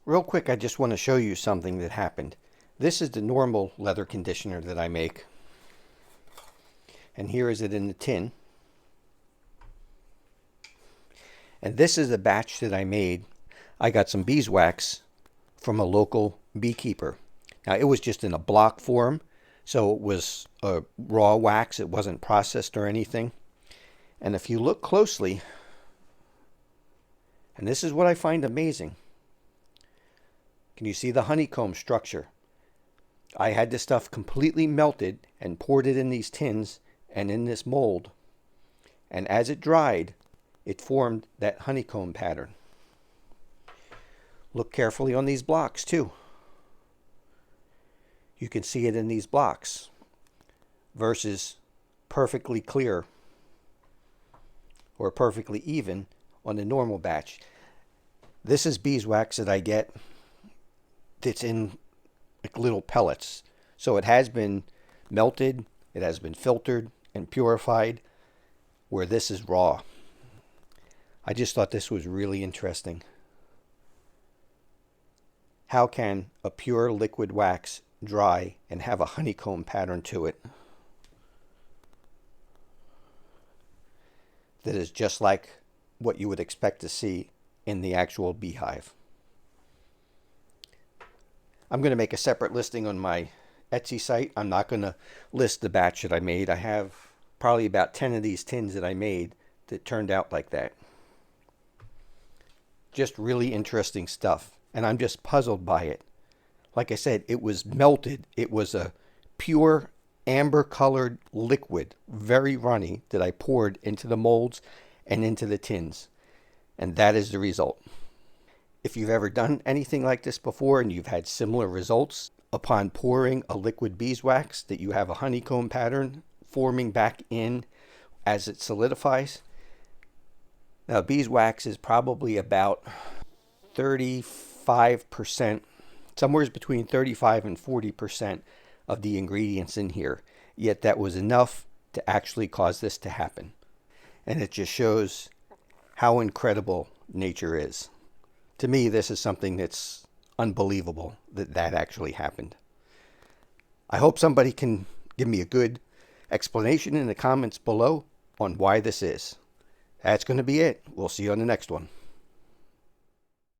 Real quick, I just want to show you something that happened. This is the normal leather conditioner that I make. And here is it in the tin. And this is a batch that I made. I got some beeswax from a local beekeeper. Now, it was just in a block form, so it was a raw wax. It wasn't processed or anything. And if you look closely, and this is what I find amazing, can you see the honeycomb structure? I had this stuff completely melted and poured it in these tins and in this mold. And as it dried, it formed that honeycomb pattern. Look carefully on these blocks too. You can see it in these blocks versus perfectly clear or perfectly even on the normal batch. This is beeswax that I get that's in like little pellets. So it has been melted, it has been filtered and purified, where this is raw. I just thought this was really interesting. How can a pure liquid wax dry and have a honeycomb pattern to it that is just like what you would expect to see in the actual beehive? I'm going to make a separate listing on my Etsy site. I'm not going to list the batch that I made. I have probably about 10 of these tins that I made that turned out like that. Just really interesting stuff. And I'm just puzzled by it. Like I said, it was melted. It was a pure amber colored liquid, very runny, that I poured into the molds and into the tins. And that is the result. If you've ever done anything like this before and you've had similar results upon pouring a liquid beeswax, that you have a honeycomb pattern forming back in as it solidifies. Now, beeswax is probably about 35%, somewhere between 35 and 40% of the ingredients in here. Yet that was enough to actually cause this to happen. And it just shows how incredible nature is. To me, this is something that's unbelievable that that actually happened. I hope somebody can give me a good explanation in the comments below on why this is. That's going to be it. We'll see you on the next one.